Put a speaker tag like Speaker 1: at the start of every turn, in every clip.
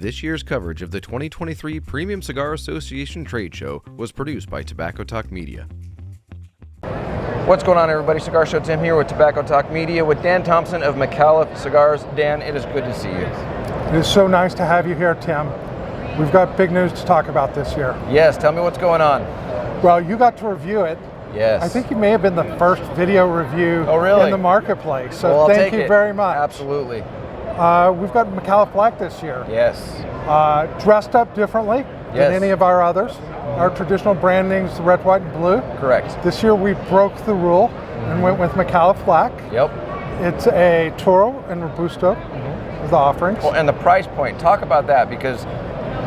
Speaker 1: This year's coverage of the 2023 Premium Cigar Association Trade Show was produced by Tobacco Talk Media.
Speaker 2: What's going on, everybody? Cigar Show Tim here with Tobacco Talk Media with Dan Thompson of Micallef Cigars. Dan, it is good to see you.
Speaker 3: It is so nice to have you here, Tim. We've got big news to talk about this year.
Speaker 2: Yes, tell me what's going on.
Speaker 3: Well, you got to review it.
Speaker 2: Yes.
Speaker 3: I think you may have been the first video review in the marketplace. So
Speaker 2: well,
Speaker 3: thank you very much.
Speaker 2: Absolutely.
Speaker 3: We've got Micallef Black this year.
Speaker 2: Yes.
Speaker 3: Dressed up differently than any of our others. Our traditional branding's the red, white, and blue.
Speaker 2: Correct.
Speaker 3: This year we broke the rule and went with Micallef Black.
Speaker 2: Yep.
Speaker 3: It's a Toro and Robusto with offerings.
Speaker 2: Well, and the price point, talk about that, because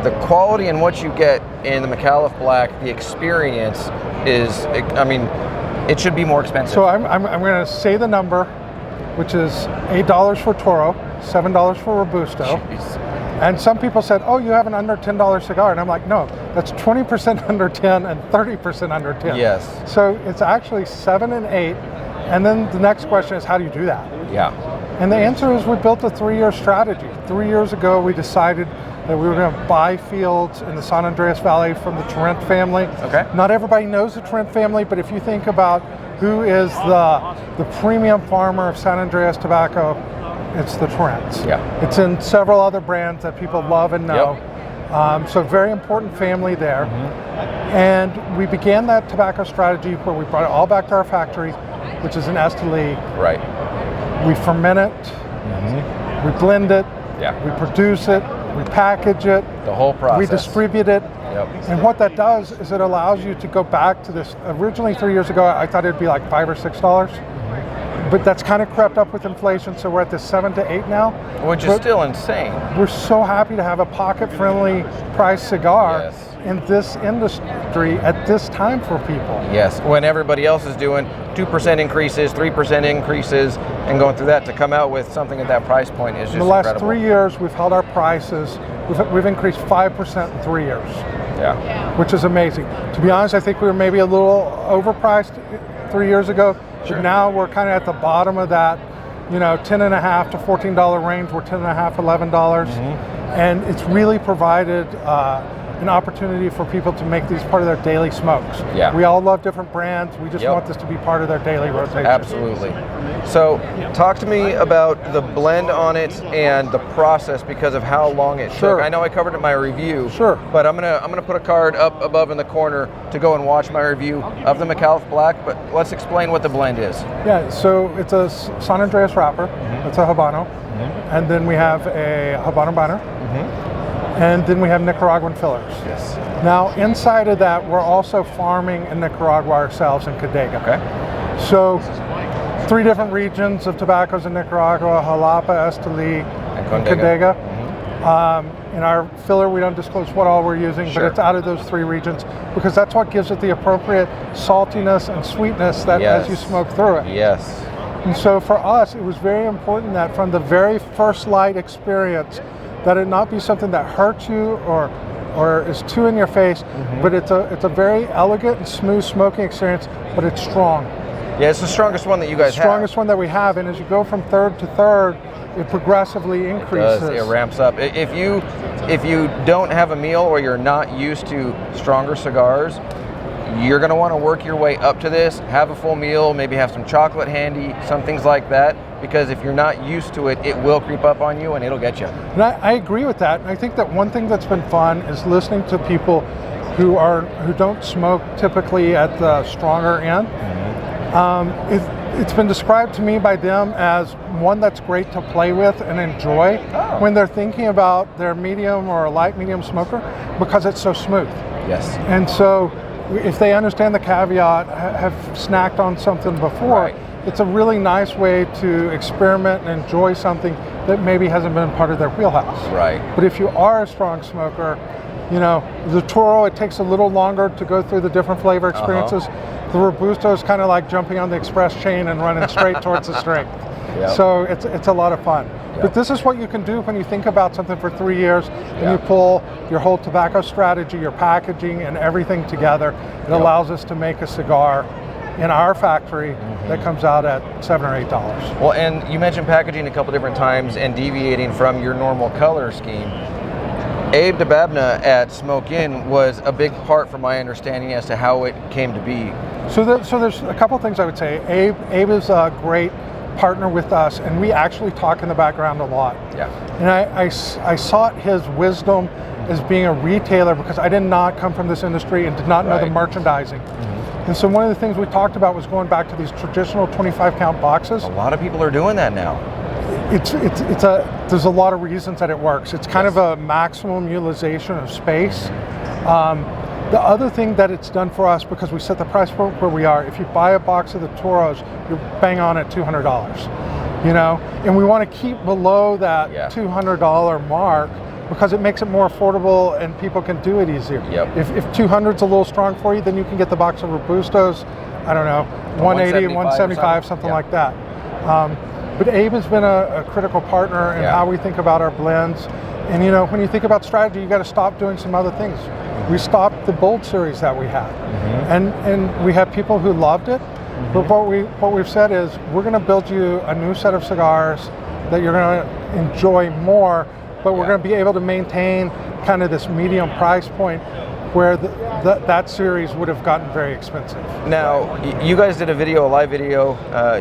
Speaker 2: the quality and what you get in the Micallef Black, the experience is, I mean, it should be more expensive.
Speaker 3: So I'm going to say the number, which is $8 for Toro, $7 for Robusto.
Speaker 2: Jeez.
Speaker 3: And some people said, oh, you have an under $10 cigar. And I'm like, no, that's 20% under 10 and 30% under 10.
Speaker 2: Yes.
Speaker 3: So it's actually 7 and 8. And then the next question is, how do you do that?
Speaker 2: Yeah.
Speaker 3: And the answer is we built a 3-year strategy. 3 years ago, we decided that we were going to buy fields in the San Andreas Valley from the Torrent family.
Speaker 2: Okay.
Speaker 3: Not everybody knows the Torrent family, but if you think about who is the premium farmer of San Andreas tobacco, it's the Torrents.
Speaker 2: Yeah.
Speaker 3: It's in several other brands that people love and know. Yep. So very important family there. And we began that tobacco strategy where we brought it all back to our factory, which is in Esteli.
Speaker 2: Right.
Speaker 3: We ferment it, we blend it, we produce it, we package it.
Speaker 2: The whole process.
Speaker 3: We distribute it.
Speaker 2: Yep.
Speaker 3: And what that does is it allows you to go back to this. Originally 3 years ago, I thought it'd be like $5 or $6. But that's kind of crept up with inflation, so we're at this 7 to 8 now.
Speaker 2: Which is still insane.
Speaker 3: We're so happy to have a pocket-friendly price cigar in this industry at this time for people.
Speaker 2: Yes, when everybody else is doing 2% increases, 3% increases, and going through that, to come out with something at that price point is just
Speaker 3: incredible. In the last
Speaker 2: incredible.
Speaker 3: 3 years, we've held our prices. We've increased 5% in 3 years.
Speaker 2: Yeah.
Speaker 3: Which is amazing. To be honest, I think we were maybe a little overpriced 3 years ago.
Speaker 2: Sure.
Speaker 3: But now we're kind of at the bottom of that, $10.50 to $14 range. We're $10.50, $11, and it's really provided an opportunity for people to make these part of their daily smokes.
Speaker 2: Yeah.
Speaker 3: We all love different brands. We just want this to be part of their daily rotation.
Speaker 2: Absolutely. So, talk to me about the blend on it and the process, because of how long it took. I know I covered it in my review.
Speaker 3: Sure.
Speaker 2: But I'm gonna put a card up above in the corner to go and watch my review of the Micallef Black. But let's explain what the blend is.
Speaker 3: Yeah. So it's a San Andreas wrapper. It's a Habano, and then we have a Habano binder. And then we have Nicaraguan fillers.
Speaker 2: Yes.
Speaker 3: Now, inside of that, we're also farming in Nicaragua ourselves in Cadega.
Speaker 2: Okay.
Speaker 3: So, 3 different regions of tobaccos in Nicaragua: Jalapa, Esteli, and Cadega. In our filler, we don't disclose what all we're using, but it's out of those 3 regions, because that's what gives it the appropriate saltiness and sweetness that as you smoke through it.
Speaker 2: Yes.
Speaker 3: And so for us, it was very important that from the very first light experience, that it not be something that hurts you or is too in your face, but it's a very elegant and smooth smoking experience, but it's strong.
Speaker 2: Yeah, it's the strongest one that you guys have.
Speaker 3: The strongest one that we have, and as you go from third to third, it progressively increases.
Speaker 2: It ramps up. If you don't have a meal or you're not used to stronger cigars, you're going to want to work your way up to this, have a full meal, maybe have some chocolate handy, some things like that, because if you're not used to it, it will creep up on you and it'll get you. And
Speaker 3: I agree with that. And I think that one thing that's been fun is listening to people who don't smoke typically at the stronger end. It's been described to me by them as one that's great to play with and enjoy when they're thinking about their medium or light medium smoker, because it's so smooth.
Speaker 2: Yes.
Speaker 3: And so if they understand the caveat, have snacked on something before, it's a really nice way to experiment and enjoy something that maybe hasn't been part of their wheelhouse.
Speaker 2: Right.
Speaker 3: But if you are a strong smoker, the Toro, it takes a little longer to go through the different flavor experiences. The Robusto is kind of like jumping on the express chain and running straight towards the strength. So it's a lot of fun. But this is what you can do when you think about something for 3 years and you pull your whole tobacco strategy, your packaging, and everything together. It allows us to make a cigar in our factory that comes out at $7 or $8.
Speaker 2: Well, and you mentioned packaging a couple different times and deviating from your normal color scheme. Abe DeBabna at Smoke Inn was a big part, from my understanding, as to how it came to be.
Speaker 3: So there's a couple things I would say. Abe is a great partner with us, and we actually talk in the background a lot.
Speaker 2: Yeah.
Speaker 3: And I sought his wisdom as being a retailer, because I did not come from this industry and did not know the merchandising. And so one of the things we talked about was going back to these traditional 25 count boxes.
Speaker 2: A lot of people are doing that now.
Speaker 3: There's a lot of reasons that it works. It's kind of a maximum utilization of space. The other thing that it's done for us, because we set the price point where we are, if you buy a box of the Toros, you're bang on at $200, you know? And we want to keep below that $200 mark, because it makes it more affordable and people can do it easier.
Speaker 2: Yep.
Speaker 3: If 200 is a little strong for you, then you can get the box of Robustos, I don't know, 180, 175, something like that. But Abe has been a critical partner in how we think about our blends. And you know, when you think about strategy, you got to stop doing some other things. We stopped the Bold series that we had, and we had people who loved it. But what we've said is, we're going to build you a new set of cigars that you're going to enjoy more, but we're going to be able to maintain kind of this medium price point where that series would have gotten very expensive.
Speaker 2: Now, you guys did a live video.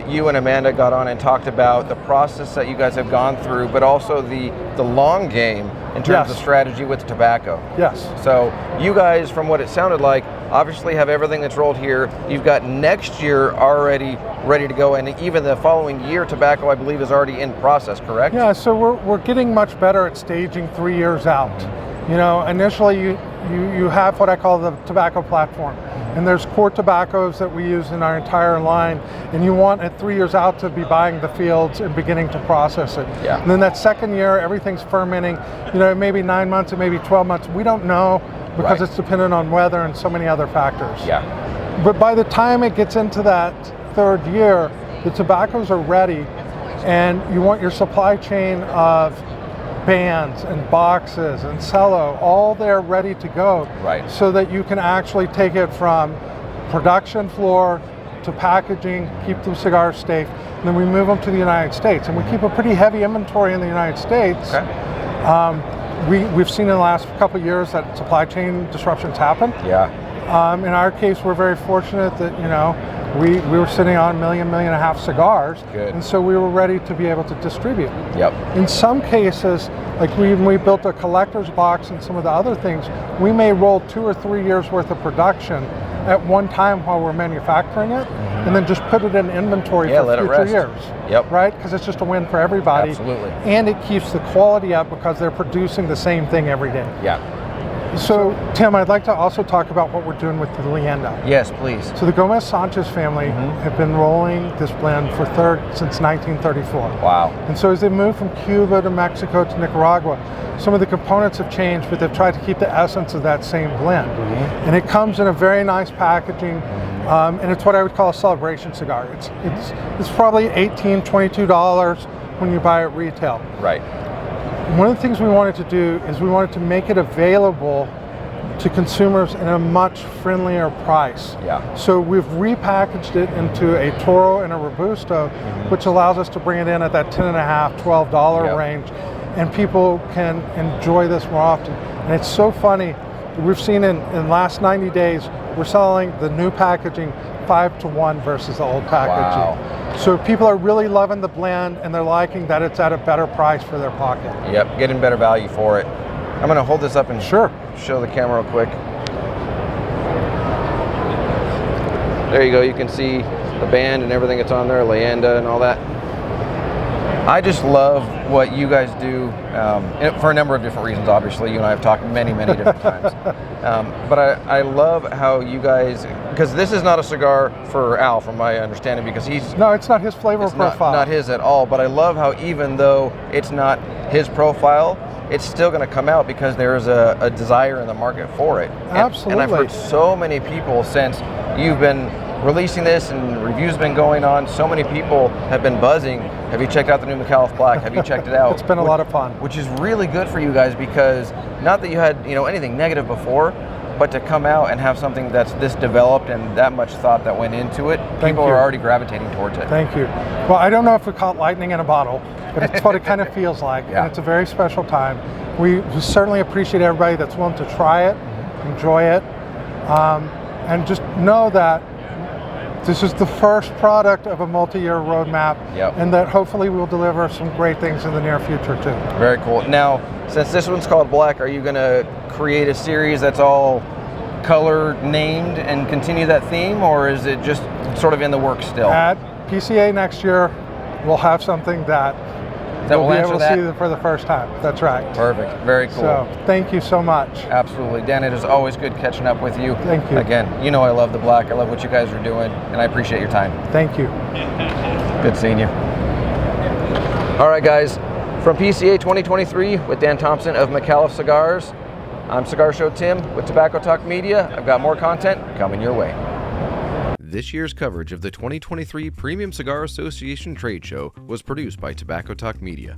Speaker 2: You and Amanda got on and talked about the process that you guys have gone through, but also the long game in terms of strategy with tobacco.
Speaker 3: Yes.
Speaker 2: So you guys, from what it sounded like, obviously have everything that's rolled here. You've got next year already ready to go, and even the following year tobacco, I believe, is already in process, correct?
Speaker 3: Yeah, so we're getting much better at staging 3 years out. You know, initially you have what I call the tobacco platform, and there's core tobaccos that we use in our entire line, and you want at 3 years out to be buying the fields and beginning to process it.
Speaker 2: Yeah.
Speaker 3: And then that second year, everything's fermenting. You know, it may be 9 months, it may be 12 months. We don't know, because it's dependent on weather and so many other factors.
Speaker 2: Yeah.
Speaker 3: But by the time it gets into that third year, the tobaccos are ready, and you want your supply chain of bands and boxes and cello all there ready to go, so that you can actually take it from production floor to packaging, keep the cigars safe, and then we move them to the United States. And we keep a pretty heavy inventory in the United States. We've seen in the last couple of years that supply chain disruptions happen. In our case, we're very fortunate that, you know, we were sitting on 1.5 million cigars, and so we were ready to be able to distribute. In some cases, like when we built a collector's box and some of the other things, we may roll 2 or 3 years worth of production at one time while we're manufacturing it, and then just put it in inventory for future years. Right? Because it's just a win for everybody.
Speaker 2: Absolutely.
Speaker 3: And it keeps the quality up, because they're producing the same thing every day. So, Tim, I'd like to also talk about what we're doing with the Leyenda.
Speaker 2: Yes, please.
Speaker 3: So the Gomez Sanchez family have been rolling this blend since 1934.
Speaker 2: Wow.
Speaker 3: And so as they moved from Cuba to Mexico to Nicaragua, some of the components have changed, but they've tried to keep the essence of that same blend. And it comes in a very nice packaging, and it's what I would call a celebration cigar. It's probably $18, $22 when you buy it retail.
Speaker 2: Right.
Speaker 3: One of the things we wanted to do is we wanted to make it available to consumers in a much friendlier price. So we've repackaged it into a Toro and a Robusto, which allows us to bring it in at that $10.5, $12 range, and people can enjoy this more often. And it's so funny, we've seen in the last 90 days, we're selling the new packaging 5-to-1 versus the old packaging. So people are really loving the blend, and they're liking that it's at a better price for their pocket.
Speaker 2: Getting better value for it. I'm going to hold this up and show the camera real quick. There you go. You can see the band and everything that's on there, Leyenda and all that. I just love what you guys do for a number of different reasons. Obviously, you and I have talked many different times. But I love how you guys, because this is not a cigar for Al, from my understanding, because
Speaker 3: no, it's not his flavor profile.
Speaker 2: Not his at all. But I love how, even though it's not his profile, it's still going to come out because there is a desire in the market for it.
Speaker 3: Absolutely.
Speaker 2: And I've heard so many people, since you've been releasing this and reviews been going on, so many people have been buzzing. Have you checked out the new Micallef Black? Have you checked it out?
Speaker 3: It's been a lot of fun.
Speaker 2: Which is really good for you guys, because not that you had anything negative before, but to come out and have something that's this developed and that much thought that went into it, people
Speaker 3: you.
Speaker 2: are already gravitating towards it.
Speaker 3: Thank you. Well, I don't know if we caught lightning in a bottle, but it's what it kind of feels like.
Speaker 2: Yeah.
Speaker 3: And it's a very special time. We certainly appreciate everybody that's willing to try it, enjoy it, and just know that this is the first product of a multi-year roadmap, and that hopefully we'll deliver some great things in the near future too.
Speaker 2: Very cool. Now, since this one's called Black, are you going to create a series that's all color named and continue that theme, or is it just sort of in the works still?
Speaker 3: At PCA next year, we'll have something that
Speaker 2: will
Speaker 3: be able
Speaker 2: answer
Speaker 3: to see for the first time. That's right.
Speaker 2: Perfect. Very cool.
Speaker 3: So thank you so much.
Speaker 2: Absolutely. Dan, it is always good catching up with you.
Speaker 3: Thank you.
Speaker 2: Again, you know I love the Black. I love what you guys are doing, and I appreciate your time.
Speaker 3: Thank you.
Speaker 2: Good seeing you. All right, guys. From PCA 2023 with Dan Thompson of Micallef Cigars, I'm Cigar Show Tim with Tobacco Talk Media. I've got more content coming your way.
Speaker 1: This year's coverage of the 2023 Premium Cigar Association Trade Show was produced by Tobacco Talk Media.